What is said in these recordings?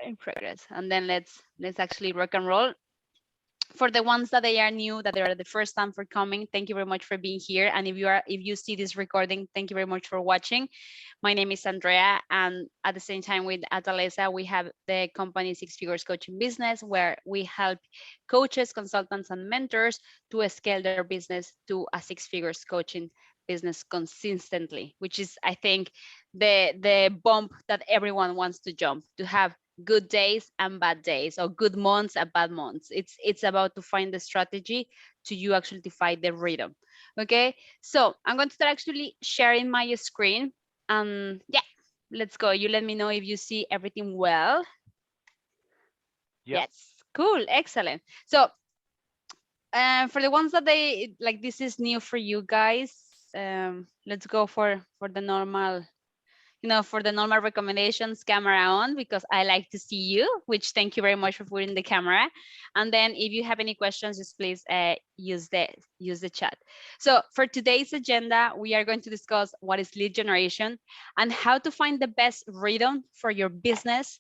in progress. And then let's actually rock and roll. For the ones that they are new, that they are the first time for coming, thank you very much for being here. And if you see this recording, thank you very much for watching. My name is Andrea, and at the same time with Atalesa, we have the company Six Figures Coaching Business, where we help coaches, consultants, and mentors to scale their business to a six figures coaching business consistently, which is, I think, the bump that everyone wants to jump, to have good days and bad days, or good months and bad months. It's about to find the strategy to you actually to find the rhythm. Okay, so I'm going to start actually sharing my screen. Yeah, let's go. You let me know if you see everything well. Yep. Yes, cool, excellent. So for the ones that they like, this is new for you guys. Let's go for the normal, for the normal recommendations, camera on, because I like to see you, which thank you very much for putting the camera. And then if you have any questions, just please use the chat. So for today's agenda, we are going to discuss what is lead generation and how to find the best rhythm for your business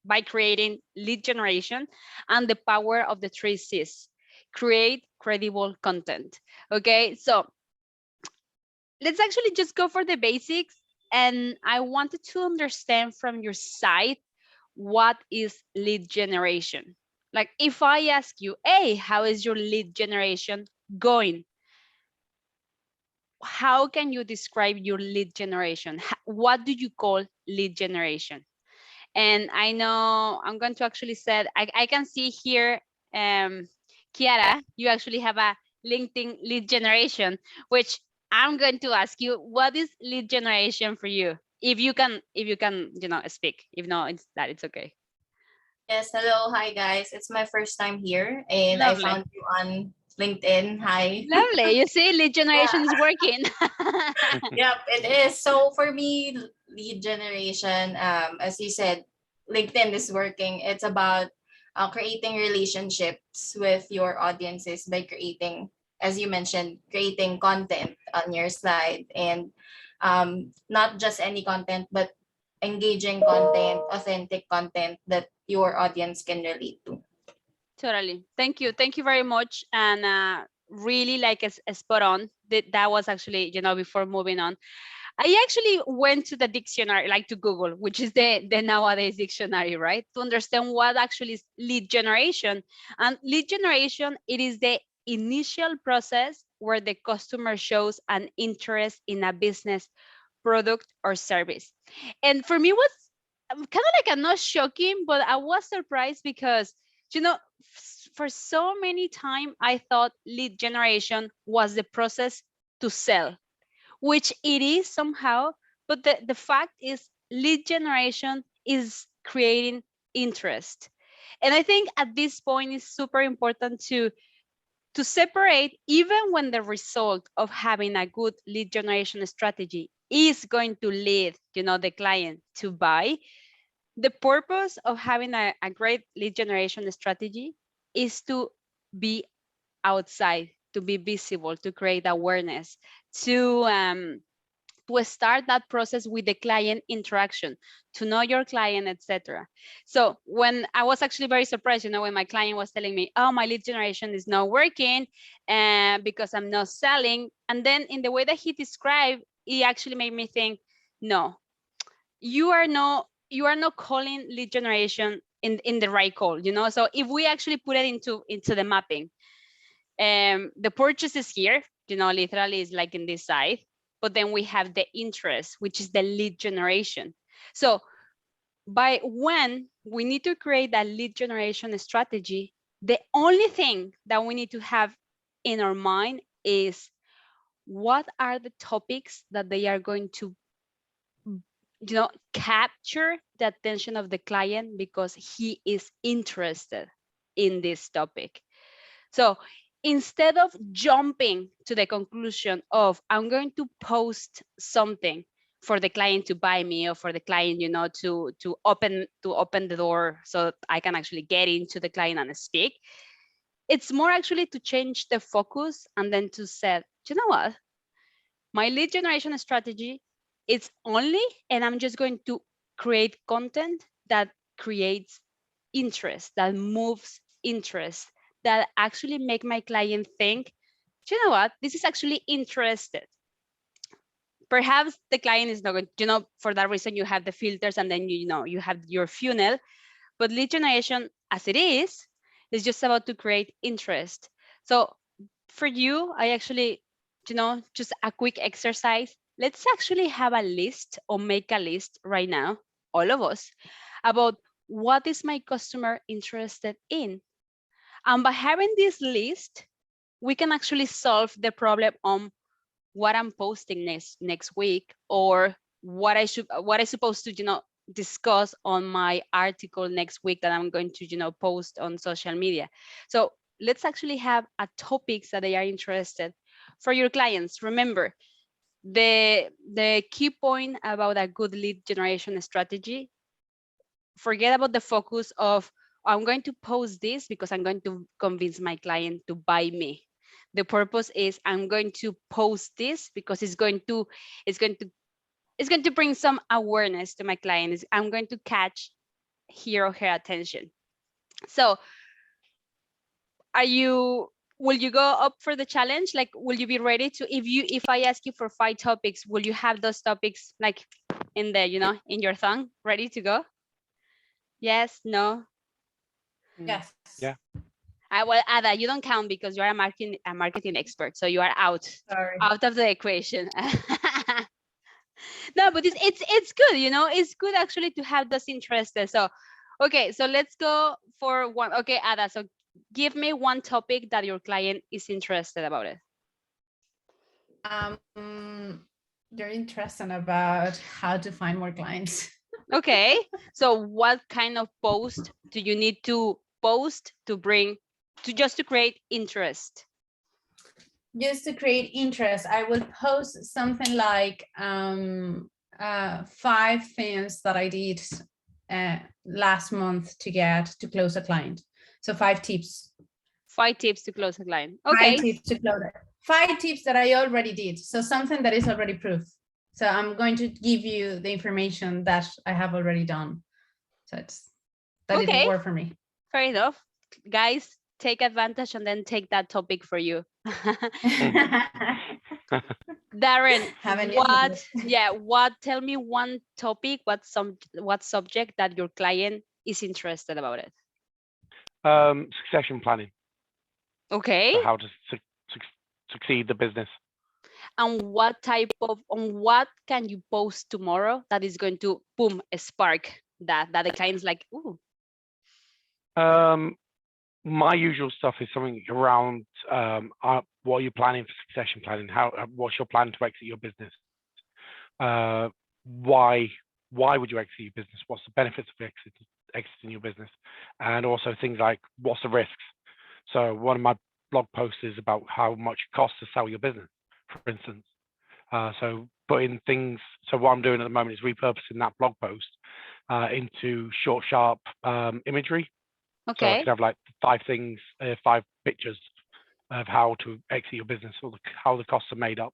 by creating lead generation, and the power of the three C's: create credible content. Okay, so let's actually just go for the basics. And I wanted to understand from your side, what is lead generation? Like, if I ask you, hey, how is your lead generation going? How can you describe your lead generation? What do you call lead generation? And I know I'm going to actually say, I can see here, Kiara, you actually have a LinkedIn lead generation, which I'm going to ask you, what is lead generation for you? If you can, speak. If not, it's okay. Yes, hello. Hi, guys. It's my first time here, and I Lovely. found you on LinkedIn. Hi. Lovely. You see, lead generation is Yeah. working. Yep, it is. So for me, lead generation, as you said, LinkedIn is working. It's about creating relationships with your audiences by creating, as you mentioned, creating content on your slide, and not just any content, but engaging content, authentic content that your audience can relate to. Totally. Thank you. Thank you very much. And really, like, a spot on. That was actually, before moving on, I actually went to the dictionary, like to Google, which is the nowadays dictionary, right? To understand what actually is lead generation. And lead generation, it is the initial process where the customer shows an interest in a business, product, or service. And for me, it was kind of like a not shocking, but I was surprised because, for so many time, I thought lead generation was the process to sell, which it is somehow, but the fact is lead generation is creating interest. And I think at this point it's super important to separate, even when the result of having a good lead generation strategy is going to lead, the client to buy. The purpose of having a great lead generation strategy is to be outside, to be visible, to create awareness, to start that process with the client interaction, to know your client, etc. So when I was actually very surprised, when my client was telling me, oh, my lead generation is not working because I'm not selling. And then in the way that he described, it actually made me think, no, you are not calling lead generation in the right call. So if we actually put it into the mapping, the purchase is here, literally is like in this side, but then we have the interest, which is the lead generation. So by when we need to create that lead generation strategy, the only thing that we need to have in our mind is, what are the topics that they are going to capture the attention of the client because he is interested in this topic. So instead of jumping to the conclusion of, I'm going to post something for the client to buy me, or for the client, to open the door so I can actually get into the client and speak, it's more actually to change the focus and then to say, you know what, my lead generation strategy is only, and I'm just going to create content that creates interest, that moves interest, that actually make my client think, you know what, this is actually interested. Perhaps the client is not going, for that reason you have the filters, and then you have your funnel. But lead generation, as it is just about to create interest. So for you, I actually, just a quick exercise. Let's actually have a list, or make a list right now, all of us, about what is my customer interested in. And by having this list, we can actually solve the problem on what I'm posting next week, or what I supposed to discuss on my article next week that I'm going to post on social media. So let's actually have a topics that they are interested for your clients. Remember, the key point about a good lead generation strategy, forget about the focus of, I'm going to post this because I'm going to convince my client to buy me. The purpose is, I'm going to post this because it's going to bring some awareness to my client. I'm going to catch his or her attention. So will you go up for the challenge? Like, will you be ready to, if I ask you for 5 topics, will you have those topics like in the, in your tongue, ready to go? Yes, no? Yes. Yeah. Well, Ada, you don't count because you are a marketing expert, so you are out Sorry. of the equation. No, but it's good, it's good actually to have those interests. So, okay, so let's go for one. Okay, Ada, so give me one topic that your client is interested about it. They're interested about how to find more clients. Okay, so what kind of post do you need to post to just to create interest? Just to create interest, I will post something like 5 things that I did last month to close a client. So 5 tips. 5 tips to close a client. Okay. 5 tips to close it. 5 tips that I already did. So something that is already proof. So I'm going to give you the information that I have already done. So that Okay. didn't work for me. Fair enough. Guys, take advantage and then take that topic for you. Darren, tell me one topic, what subject that your client is interested about it? Succession planning. Okay. So how to succeed the business. And what can you post tomorrow that is going to boom, spark that the client's like, ooh? My usual stuff is something around what you're planning for succession planning. What's your plan to exit your business? Why would you exit your business? What's the benefits of exiting your business? And also things like, what's the risks? So one of my blog posts is about how much it costs to sell your business, for instance. So putting things. So what I'm doing at the moment is repurposing that blog post into short, sharp imagery. Okay. So I could have like 5 things, 5 pictures of how to exit your business, or how the costs are made up.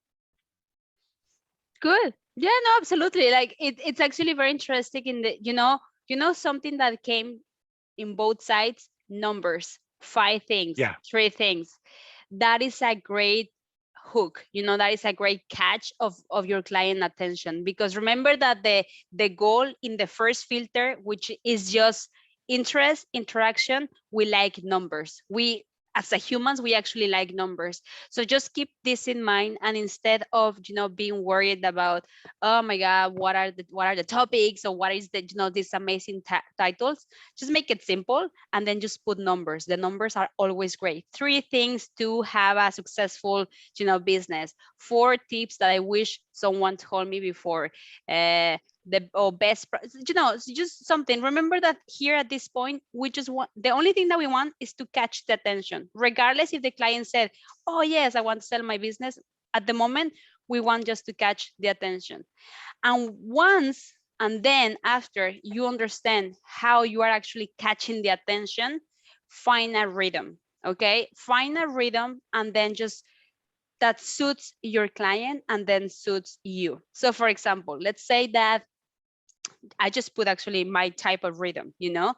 Good. Yeah, no, absolutely. Like it's actually very interesting in the, something that came in both sides, numbers, 5 things, Yeah. 3 things. That is a great hook, that is a great catch of your client attention, because remember that the goal in the first filter, which is just interest, interaction, we like numbers. We, as a humans, we actually like numbers. So just keep this in mind, and instead of being worried about, oh my god, what are the topics, or what is these amazing titles, just make it simple and then just put numbers. The numbers are always great. 3 things to have a successful business. 4 tips that I wish someone told me before. Best just something. Remember that here at this point, we just want, the only thing that we want is to catch the attention, regardless if the client said, oh yes, I want to sell my business. At the moment, we want just to catch the attention. And then after you understand how you are actually catching the attention, find a rhythm. Okay, find a rhythm, and then just that suits your client and then suits you. So for example, let's say that I just put actually my type of rhythm, you know.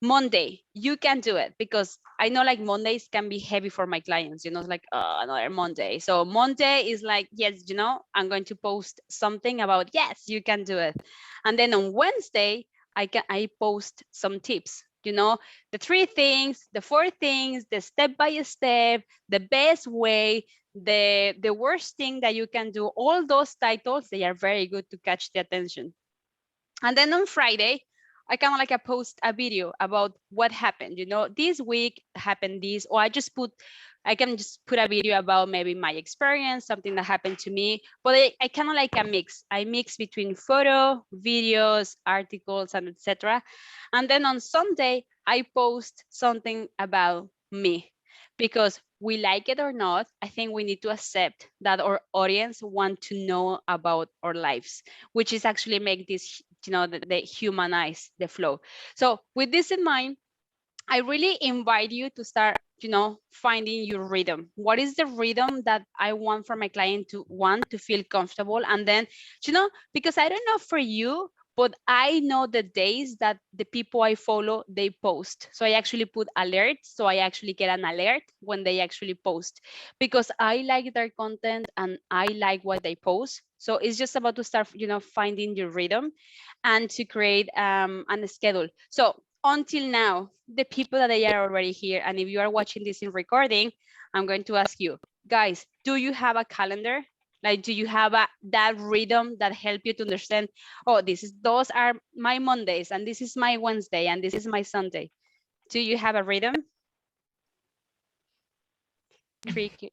Monday, you can do it, because I know like Mondays can be heavy for my clients, you know, it's like, oh, another Monday. So Monday is like, yes, you know, I'm going to post something about, yes, you can do it. And then on Wednesday, I post some tips, you know, the 3 things, the 4 things, the step by step, the best way, the worst thing that you can do. All those titles, they are very good to catch the attention. And then on Friday, I kind of like I post a video about what happened. You know, this week happened this, or I can just put a video about maybe my experience, something that happened to me. But I kind of like a mix. I mix between photo, videos, articles, and etc. And then on Sunday, I post something about me, because we like it or not, I think we need to accept that our audience want to know about our lives, which is actually make this, you know, the humanize the flow. So with this in mind, I really invite you to start, you know, finding your rhythm. What is the rhythm that I want for my client to want to feel comfortable? And then, you know, because I don't know for you, but I know the days that the people I follow, they post. So I actually put alerts. So I actually get an alert when they actually post, because I like their content and I like what they post. So it's just about to start, you know, finding your rhythm and to create a schedule. So until now, the people that they are already here, and if you are watching this in recording, I'm going to ask you, guys, do you have a calendar? Like, do you have that rhythm that help you to understand, oh, those are my Mondays, and this is my Wednesday, and this is my Sunday? Do you have a rhythm? Creak.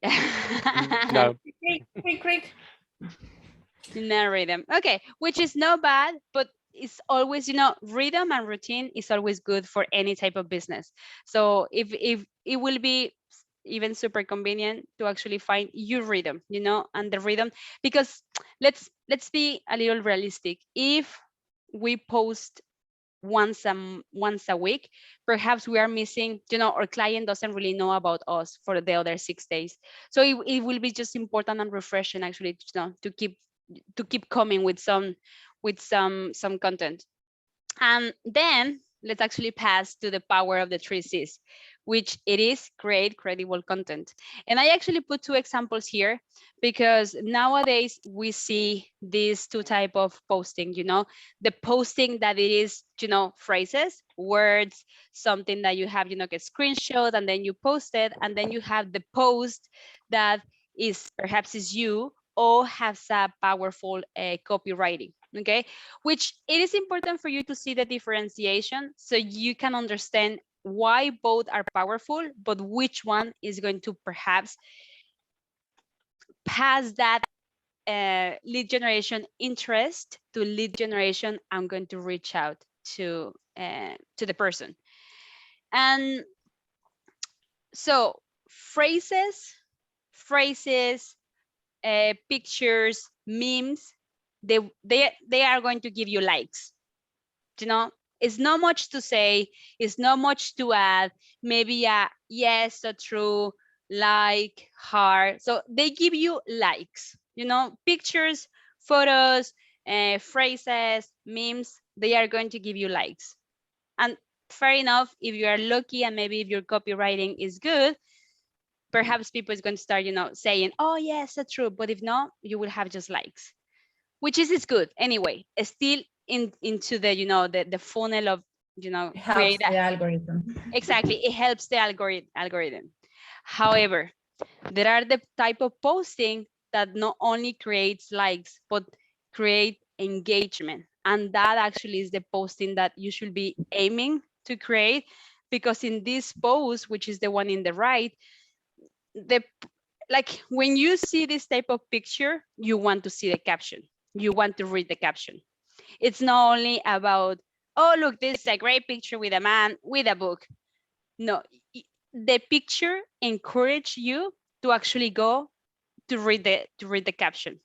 No. Creak, creak. No rhythm. Okay, which is not bad, but it's always, you know, rhythm and routine is always good for any type of business. So if it will be even super convenient to actually find your rhythm, you know, and the rhythm, because let's be a little realistic. If we post once a week, perhaps we are missing, you know, our client doesn't really know about us for the other 6 days. So it will be just important and refreshing actually, you know, to keep coming with some content. And then let's actually pass to the power of the 3 C's, which it is create credible content. And I actually put 2 examples here, because nowadays we see these 2 type of posting, you know, the posting that it is, you know, phrases, words, something that you have, you know, get screenshot and then you post it, and then you have the post that is perhaps is you or has a powerful copywriting. Okay, which it is important for you to see the differentiation so you can understand why both are powerful, but which one is going to perhaps pass that lead generation interest to lead generation. I'm going to reach out to the person. And so phrases, pictures, memes, they are going to give you likes. You know, it's not much to say, it's not much to add, maybe a yes, a true, like, heart. So they give you likes, you know, pictures, photos, phrases, memes, they are going to give you likes. And fair enough, if you are lucky and maybe if your copywriting is good, perhaps people is going to start, you know, saying, oh yes, that's true. But if not, you will have just likes, which is good anyway. It's still into the, you know, the funnel of, you know, It helps create the algorithm. exactly, it helps the algorithm. However, there are the type of posting that not only creates likes but create engagement, and that actually is the posting that you should be aiming to create, because in this post, which is the one in the right, the like when you see this type of picture, you want to see the caption, you want to read the caption. It's not only about, oh look, this is a great picture with a man with a book. No, the picture encourage you to actually go to read the caption.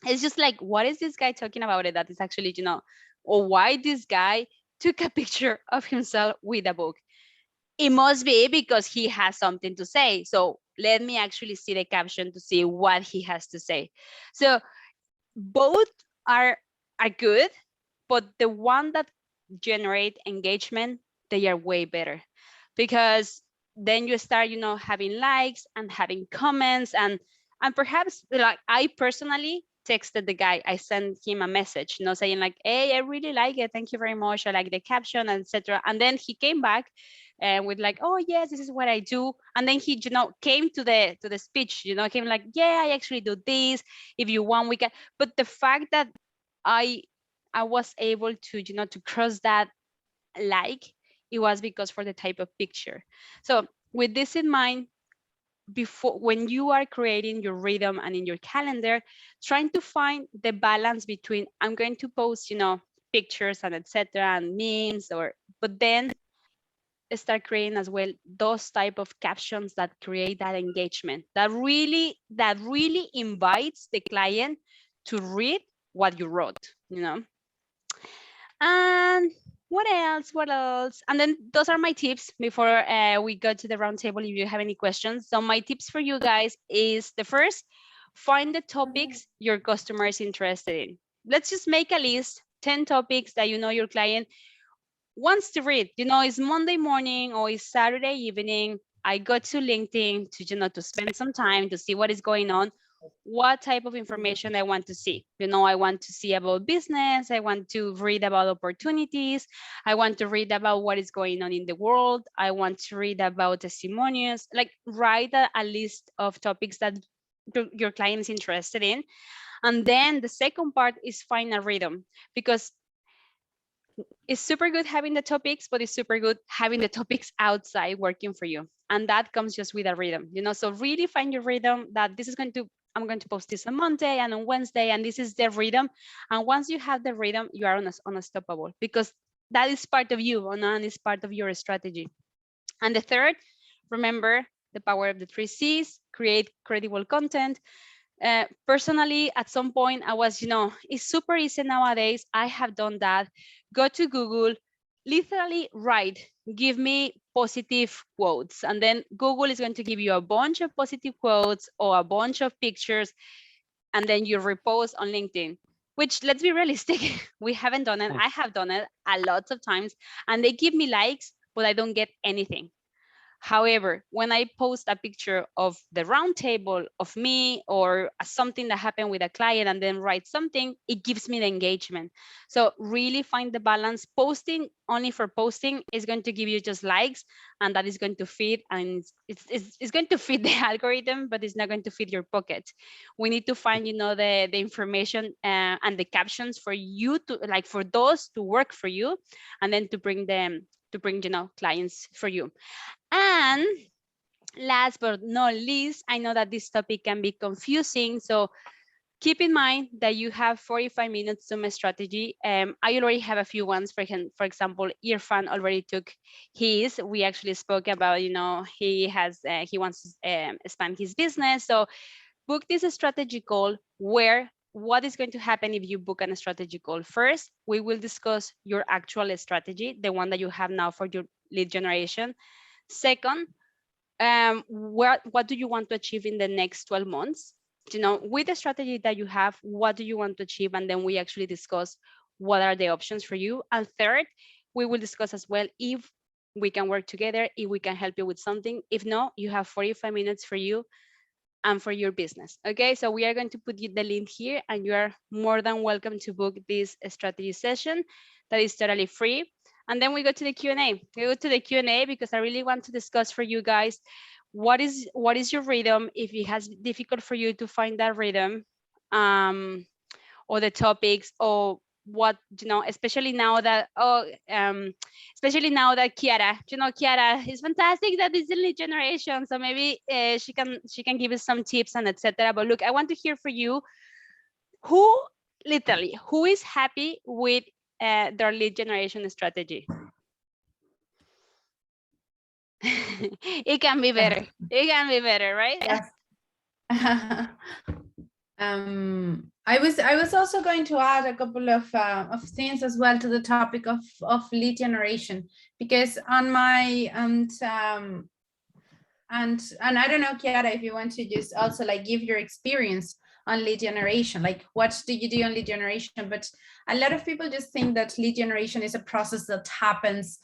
It's just like, what is this guy talking about it that is actually, you know, or why this guy took a picture of himself with a book? It must be because he has something to say. So let me actually see the caption to see what he has to say. So both are good, but the one that generate engagement, they are way better, because then you start, having likes and having comments, and perhaps, like, I personally texted the guy, I sent him a message, saying like, hey, I really like it, thank you very much, I like the caption, etc. And then he came back and with like, oh yes, this is what I do. And then he, came to the speech, came like, yeah, I actually do this, if you want we can. But the fact that I was able to, to cross that, like, it was because for the type of picture. So with this in mind, before, when you are creating your rhythm and in your calendar, trying to find the balance between, I'm going to post, pictures and etc. and memes, but then start creating as well those type of captions that create that engagement, that really invites the client to read what you wrote. And what else? What else? And then those are my tips before we go to the roundtable. If you have any questions, so my tips for you guys is the first: find the topics your customer is interested in. Let's just make a list, 10 topics that your client wants to read. It's Monday morning or it's Saturday evening. I go to LinkedIn to, to spend some time to see what is going on. What type of information I want to see. I want to see about business. I want to read about opportunities. I want to read about what is going on in the world. I want to read about testimonials. Like, write a list of topics that your client is interested in. And then the second part is find a rhythm, because it's super good having the topics, but it's super good having the topics outside working for you. And that comes just with a rhythm, so really find your rhythm, that I'm going to post this on Monday and on Wednesday, and this is the rhythm. And once you have the rhythm, you are unstoppable, because that is part of you, and it's part of your strategy. And the third, remember the power of the 3 C's: create credible content. Personally, at some point I was, it's super easy nowadays. I have done that. Go to Google, literally write, give me positive quotes. And then Google is going to give you a bunch of positive quotes or a bunch of pictures. And then you repost on LinkedIn, which, let's be realistic, we haven't done it. I have done it a lot of times, and they give me likes, but I don't get anything. However, when I post a picture of the round table, of me, or something that happened with a client, and then write something, it gives me the engagement. So really find the balance. Posting only for posting is going to give you just likes, and that is going to feed, and it's going to feed the algorithm, but it's not going to feed your pocket. We need to find, the information and the captions for you to, like, for those to work for you, and then to bring clients for you. And last but not least, I know that this topic can be confusing, so keep in mind that you have 45 minutes to my strategy. I already have a few ones. For example, Irfan already took his. We actually spoke about, he wants to expand his business. So book this strategy call, where what is going to happen if you book a strategy call. First, we will discuss your actual strategy, the one that you have now for your lead generation. Second, what do you want to achieve in the next 12 months? With the strategy that you have, what do you want to achieve? And then we actually discuss what are the options for you. And third, we will discuss as well if we can work together, if we can help you with something. If not, you have 45 minutes for you and for your business. Okay, so we are going to put the link here, and you are more than welcome to book this strategy session that is totally free. And then we go to the Q&A. We go to the Q&A because I really want to discuss for you guys what is your rhythm, if it has difficult for you to find that rhythm, or the topics, or what, especially now that Kiara, Kiara is fantastic, that is the lead generation, so maybe she can give us some tips and etc. But look, I want to hear for you, who is happy with their lead generation strategy? It can be better. It can be better, right? Yes. I was also going to add a couple of things as well to the topic of lead generation, because on my and I don't know, Kiara, if you want to just also like give your experience on lead generation? Like, what do you do on lead generation? But a lot of people just think that lead generation is a process that happens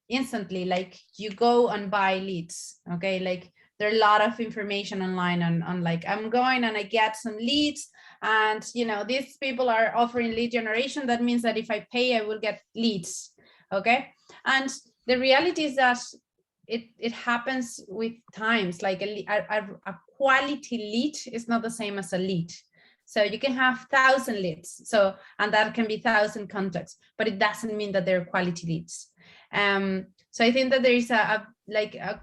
instantly. Like, you go and buy leads, okay? Like, there are a lot of information online on like, I'm going and I get some leads, and you know, these people are offering lead generation. That means that if I pay, I will get leads, okay? And the reality is that it happens with times. Like a quality lead is not the same as a lead. So you can have 1,000 leads, so, and that can be 1,000 contacts, but it doesn't mean that they're quality leads. So I think that there is a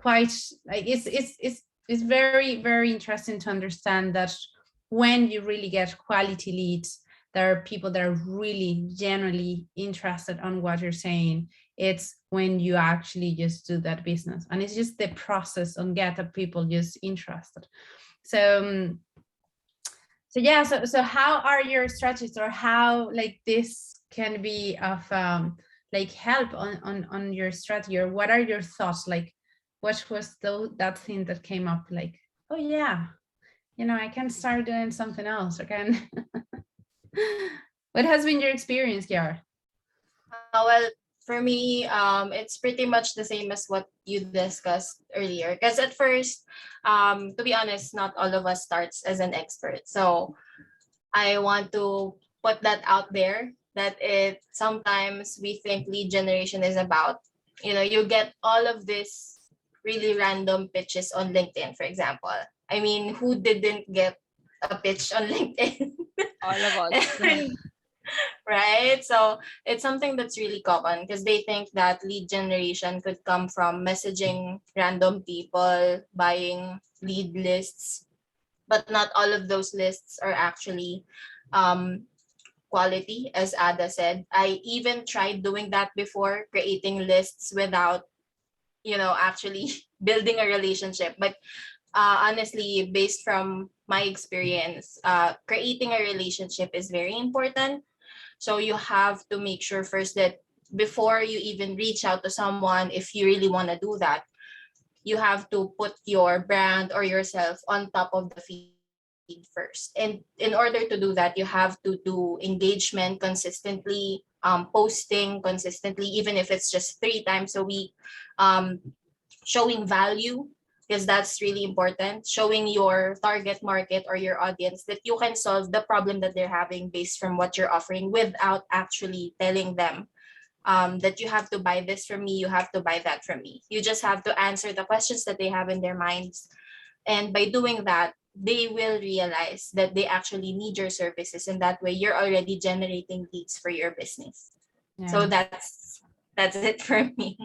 quite, like, it's very interesting to understand that when you really get quality leads, there are people that are really genuinely interested on what you're saying. It's when you actually just do that business, and it's just the process on get the people just interested. So yeah, so how are your strategies, or how like this can be of like help on your strategy, or what are your thoughts? Like, what was that thing that came up, like, oh yeah, you know, I can start doing something else, or can what has been your experience, Kiara? Well, for me, it's pretty much the same as what you discussed earlier. Because at first, to be honest, not all of us starts as an expert. So I want to put that out there, that it sometimes we think lead generation is about, you know, you get all of this really random pitches on LinkedIn, for example. I mean, who didn't get a pitch on LinkedIn? All of us. Right? So it's something that's really common, because they think that lead generation could come from messaging random people, buying lead lists, but not all of those lists are actually quality, as Ada said. I even tried doing that before, creating lists without, you know, actually building a relationship. But honestly, based from my experience, creating a relationship is very important. So you have to make sure first that before you even reach out to someone, if you really want to do that, you have to put your brand or yourself on top of the feed first. And in order to do that, you have to do engagement consistently, posting consistently, even if it's just 3 times a week, um, showing value, because that's really important, showing your target market or your audience that you can solve the problem that they're having based from what you're offering, without actually telling them that you have to buy this from me, you have to buy that from me. You just have to answer the questions that they have in their minds. And by doing that, they will realize that they actually need your services. And that way you're already generating leads for your business. Yeah. So that's it for me.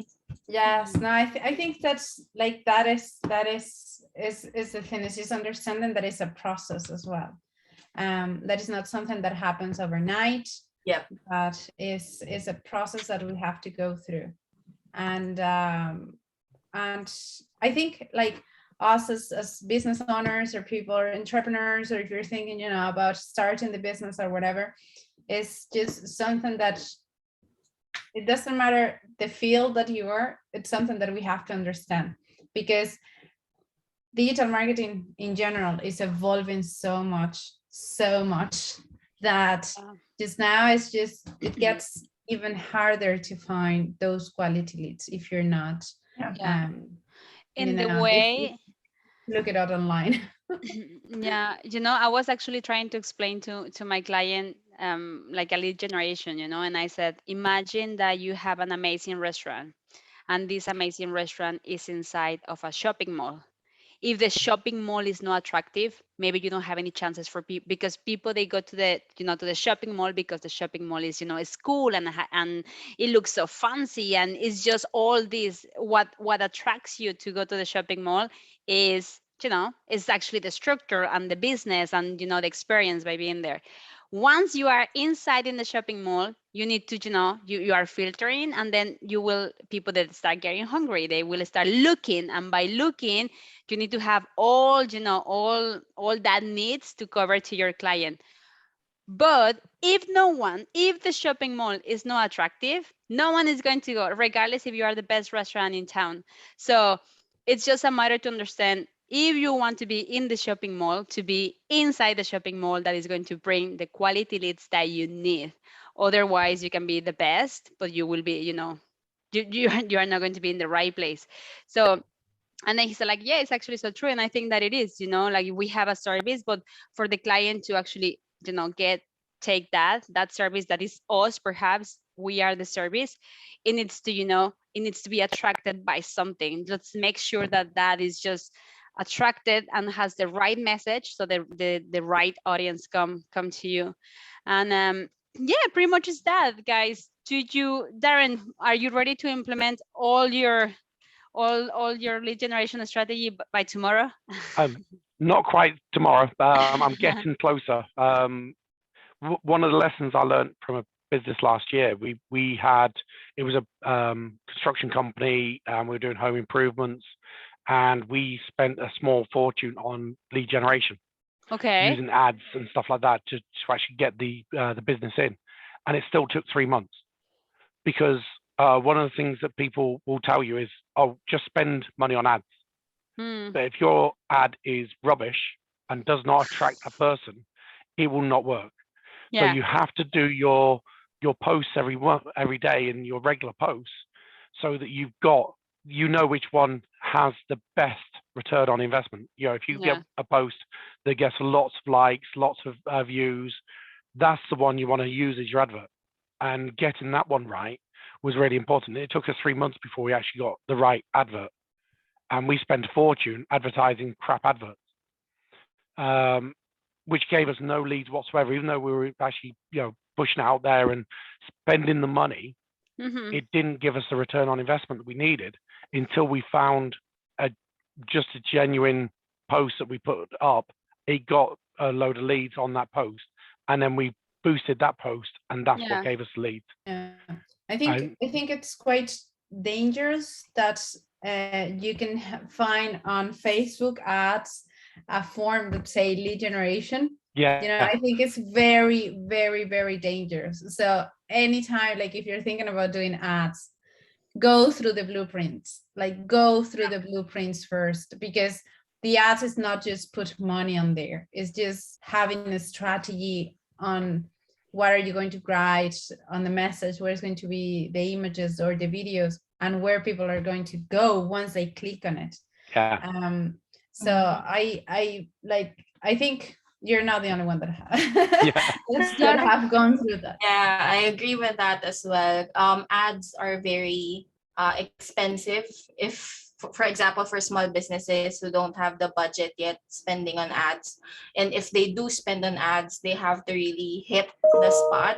Yes, no, I think that's like, that is the thing, is just understanding that it's a process as well. That is not something that happens overnight. Yep. But is a process that we have to go through. And I think, like, us as business owners, or people, or entrepreneurs, or if you're thinking, you know, about starting the business or whatever, it's just something that it doesn't matter the field that you are, it's something that we have to understand, because digital marketing in general is evolving so much that just now it gets even harder to find those quality leads if you're not In the way, look it out online. yeah, you know, I was actually trying to explain to my client like a lead generation, you know, and I said, imagine that you have an amazing restaurant, and this amazing restaurant is inside of a shopping mall. If the shopping mall is not attractive, maybe you don't have any chances for people, because people, they go to the, you know, to the shopping mall because the shopping mall is, you know, it's cool, and it looks so fancy, and it's just all this. What attracts you to go to the shopping mall is, you know, is actually the structure and the business, and, you know, the experience by being there. Once you are inside in the shopping mall, you need to, you know, you are filtering, and then you will, people that start getting hungry, they will start looking, and by looking, you need to have all, you know, all that needs to cover to your client. But if the shopping mall is not attractive, no one is going to go, regardless if you are the best restaurant in town. So it's just a matter to understand if you want to be in the shopping mall, to be inside the shopping mall that is going to bring the quality leads that you need. Otherwise, you can be the best, but you will be, you are not going to be in the right place. So, and then he said like, yeah, it's actually so true. And I think that it is, like we have a service, but for the client to actually, take that service that is us, perhaps we are the service, it needs to, it needs to be attracted by something. Let's make sure that that is just attracted and has the right message, so the right audience come to you. And yeah, pretty much is that, guys. Darren, are you ready to implement all your lead generation strategy by tomorrow? Not quite tomorrow. I'm getting closer. One of the lessons I learned from a business last year, we had, it was a construction company, and we were doing home improvements, and we spent a small fortune on lead generation, Okay. using ads and stuff like that to actually get the business in, and it still took 3 months, because one of the things that people will tell you is, oh, just spend money on ads. But if your ad is rubbish and does not attract a person, it will not work. So Yeah. you have to do your posts every day, and your regular posts, so that you've got, which one has the best return on investment. If you Yeah. get a post that gets lots of likes, lots of views, that's the one you want to use as your advert. And getting that one right was really important. It took us 3 months before we actually got the right advert, and we spent a fortune advertising crap adverts, which gave us no leads whatsoever. Even though we were actually, pushing out there and spending the money, it didn't give us the return on investment that we needed until we found just a genuine post that we put up. It got a load of leads on that post, and then we boosted that post, and that's what gave us the leads. Yeah. I think it's quite dangerous that you can find on Facebook ads a form that say lead generation. Yeah. I think it's very, very, very dangerous. So anytime, like if you're thinking about doing ads, go through the blueprints, go through the blueprints first, because the ads is not just put money on there. It's just having a strategy on what are you going to write on the message, where's going to be the images or the videos, and where people are going to go once they click on it. Yeah. So I think you're not the only one that have gone through that. Yeah, I agree with that as well. Ads are very expensive. If, for example, for small businesses who don't have the budget yet spending on ads, and if they do spend on ads, they have to really hit the spot.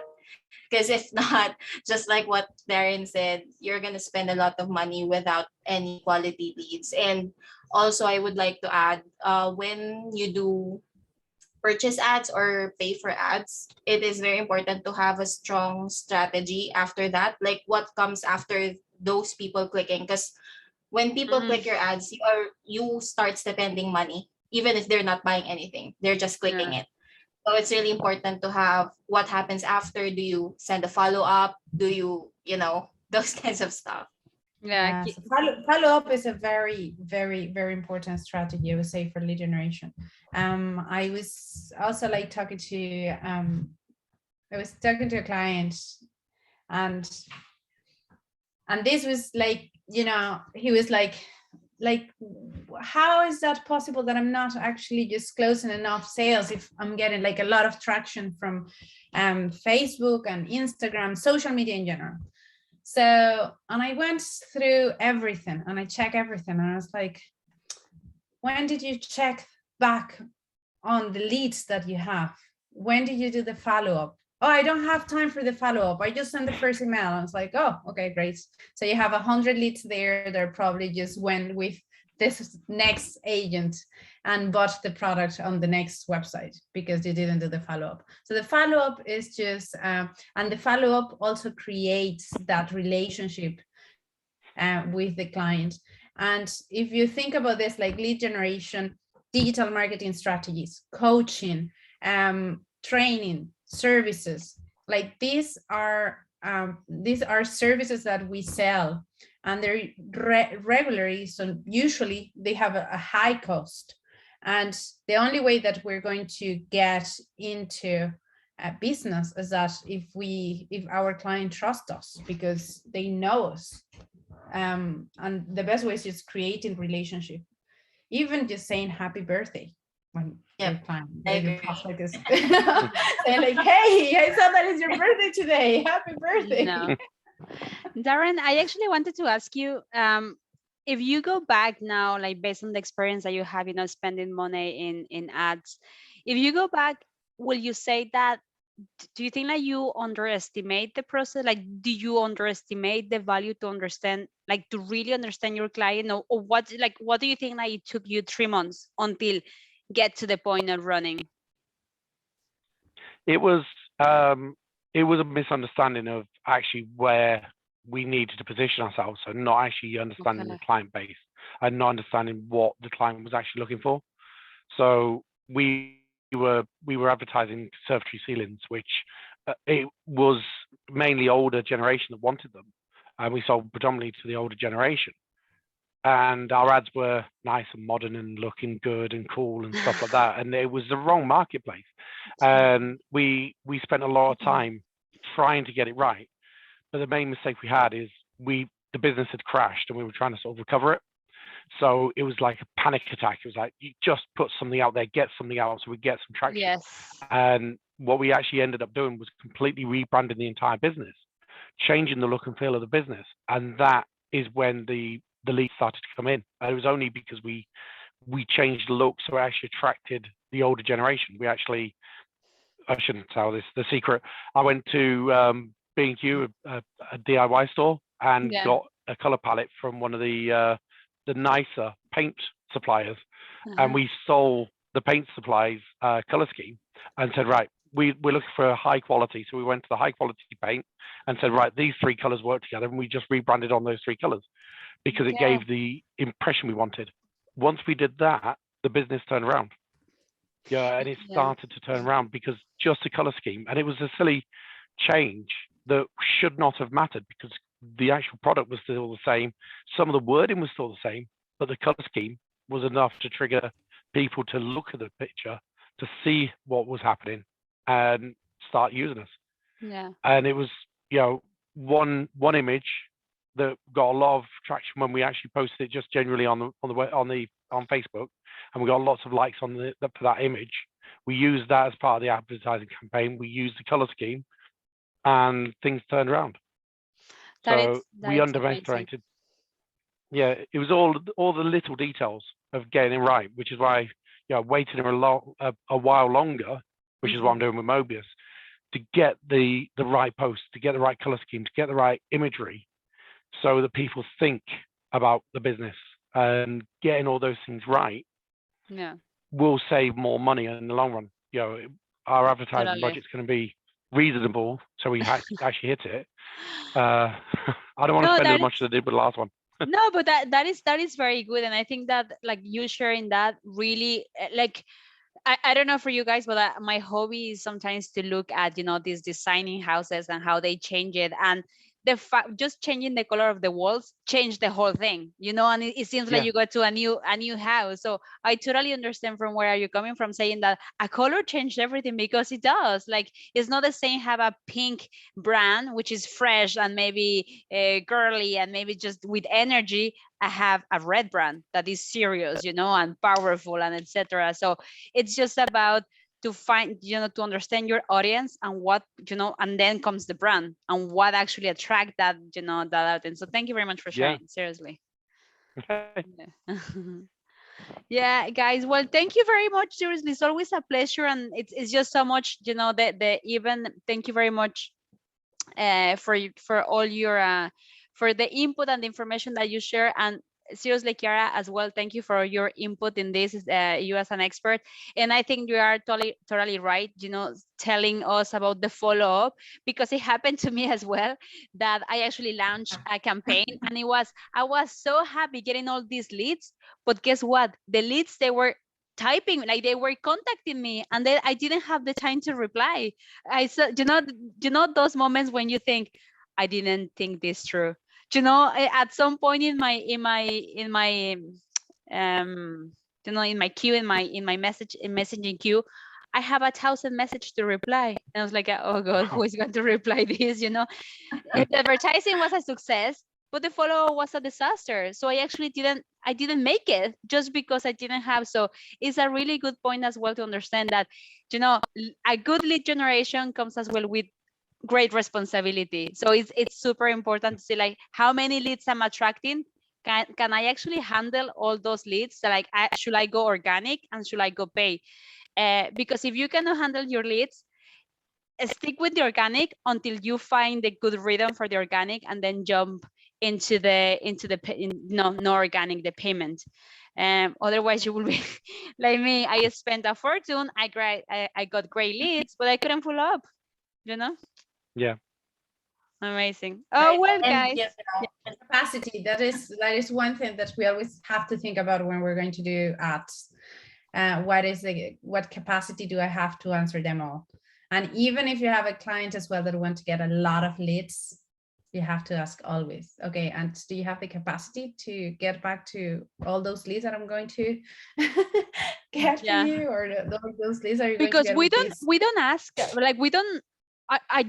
Because if not, just like what Darren said, you're going to spend a lot of money without any quality leads. And also, I would like to add, when you do purchase ads or pay for ads, it is very important to have a strong strategy after that. Like what comes after those people clicking? Because when people click your ads, you start spending money, even if they're not buying anything, they're just clicking it. So it's really important to have what happens after. Do you send a follow-up? Do you, those kinds of stuff. Yeah, so follow-up is a very, very, very important strategy, I would say, for lead generation. I was also talking to a client, and this was he was like, how is that possible that I'm not actually just closing enough sales if I'm getting a lot of traction from Facebook and Instagram, social media in general? So, and I went through everything and I checked everything, and I was like, when did you check back on the leads that you have? When did you do the follow-up? Oh, I don't have time for the follow-up. I just sent the first email. I was like, oh, okay, great. So you have 100 leads there that probably just went with this next agent and bought the product on the next website because they didn't do the follow-up. So the follow-up is just, and the follow-up also creates that relationship with the client. And if you think about this, lead generation, digital marketing strategies, coaching, training, services, these are services that we sell and they're regularly, so usually they have a high cost. And the only way that we're going to get into a business is that if our client trusts us, because they know us. And the best way is just creating relationship, even just saying happy birthday when your client, your prospect is saying like, hey, I saw that it's your birthday today, happy birthday. No. Darren, I actually wanted to ask you, if you go back now, like based on the experience that you have, spending money in ads, if you go back, will you say that, do you think like you underestimate the process? Like, do you underestimate the value to understand, like to really understand your client, or what do you think like it took you 3 months until get to the point of running? It was a misunderstanding of actually where we needed to position ourselves, so not actually understanding the client base and not understanding what the client was actually looking for. So we were advertising conservatory ceilings, which it was mainly older generation that wanted them, and we sold predominantly to the older generation. And our ads were nice and modern and looking good and cool and stuff like that. And it was the wrong marketplace. And we spent a lot of time trying to get it right. But the main mistake we had is the business had crashed and we were trying to sort of recover it. So it was like a panic attack. It was like, you just put something out there, get something out so we get some traction. Yes. And what we actually ended up doing was completely rebranding the entire business, changing the look and feel of the business. And that is when the leads started to come in. And it was only because we changed the look, so it actually attracted the older generation. We actually, I shouldn't tell this the secret. I went to B&Q, a DIY store, and got a color palette from one of the nicer paint suppliers, and we stole the paint supplies color scheme and said, right, we're looking for a high quality, so we went to the high quality paint and said, right, these 3 colors work together, and we just rebranded on those 3 colors because it gave the impression we wanted. Once we did that, the business turned around. And it started to turn around because just a color scheme, and it was a silly change that should not have mattered because the actual product was still the same. Some of the wording was still the same, but the color scheme was enough to trigger people to look at the picture, to see what was happening and start using us. Yeah. And it was, one image that got a lot of traction when we actually posted it just generally on Facebook, and we got lots of likes for that image. We used that as part of the advertising campaign. We used the color scheme, and things turned around. We underestimated. Yeah, it was all the little details of getting it right, which is why waiting a while longer, which is what I'm doing with Mobius, to get the right post, to get the right color scheme, to get the right imagery, so that people think about the business, and getting all those things right will save more money in the long run. Our advertising budget's going to be reasonable, so we actually hit it. I don't want to spend as much as I did with the last one. No, but that is very good, and I think that like you sharing that really like. I don't know for you guys, but my hobby is sometimes to look at these designing houses and how they change it, and the fact just changing the color of the walls changed the whole thing, and it seems like you go to a new house. So I totally understand from where you're coming from, saying that a color changed everything, because it does. Like, it's not the same have a pink brand, which is fresh and maybe girly and maybe just with energy. I have a red brand that is serious, and powerful and etc. So it's just about to find, to understand your audience and what, and then comes the brand and what actually attract that, that audience. So thank you very much for sharing. Seriously. Yeah, guys. Well, thank you very much. Seriously, it's always a pleasure, and it's just so much, the even. Thank you very much for all your for the input and the information that you share. And seriously, Kiara, as well, thank you for your input in this, you as an expert. And I think you are totally right, telling us about the follow-up, because it happened to me as well, that I actually launched a campaign, and I was so happy getting all these leads. But guess what? The leads, they were typing, like they were contacting me, and then I didn't have the time to reply. I said, those moments when you think, I didn't think this through. At some point um in my queue, in my messaging queue, I have 1,000 messages to reply. And I was like, oh god, Wow. who is going to reply this? The advertising was a success, but the follow was a disaster. So I didn't make it just because I didn't have. So it's a really good point as well to understand that a good lead generation comes as well with great responsibility. So it's super important to see like how many leads I'm attracting. Can I actually handle all those leads? So, like, should I go organic and should I go pay? Because if you cannot handle your leads, stick with the organic until you find the good rhythm for the organic, and then jump no organic, the payment. Otherwise you will be like me. I spent a fortune. I got great leads, but I couldn't follow up. You know. Yeah. Amazing. Right. Oh well, And guys. Capacity, that is one thing that we always have to think about when we're going to do ads. What capacity do I have to answer them all? And even if you have a client as well that want to get a lot of leads, you have to ask always, okay, and do you have the capacity to get back to all those leads that I'm going to get for you, or those leads are you going to Because get we with don't this? we don't ask, like, we don't. I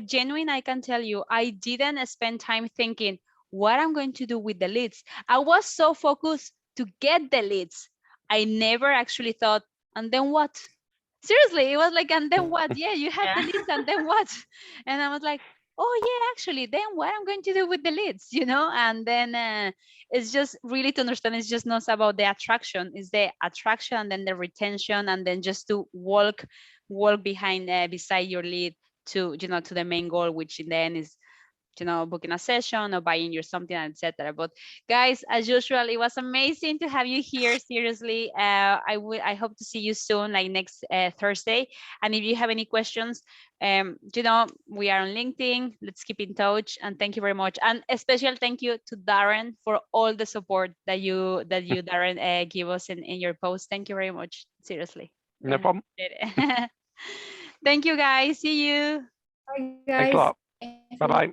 genuine, I can tell you, I didn't spend time thinking what I'm going to do with the leads. I was so focused to get the leads. I never actually thought, and then what? Seriously, it was like, and then what? Yeah, you have the Yeah. leads, and then what? And I was like, oh yeah, actually, then what I'm going to do with the leads, And then it's just really to understand. It's just not about the attraction. It's the attraction, and then the retention, and then just to walk behind beside your lead to the main goal, which in the end is booking a session or buying you something, etc. But guys, as usual, it was amazing to have you here. Seriously, I hope to see you soon, like next Thursday. And if you have any questions, we are on LinkedIn. Let's keep in touch. And thank you very much. And a special thank you to Darren for all the support that you Darren give us in your post. Thank you very much. Seriously. No problem. Thank you, guys. See you. Bye Thanks a guys. lot. Thank you. Bye bye.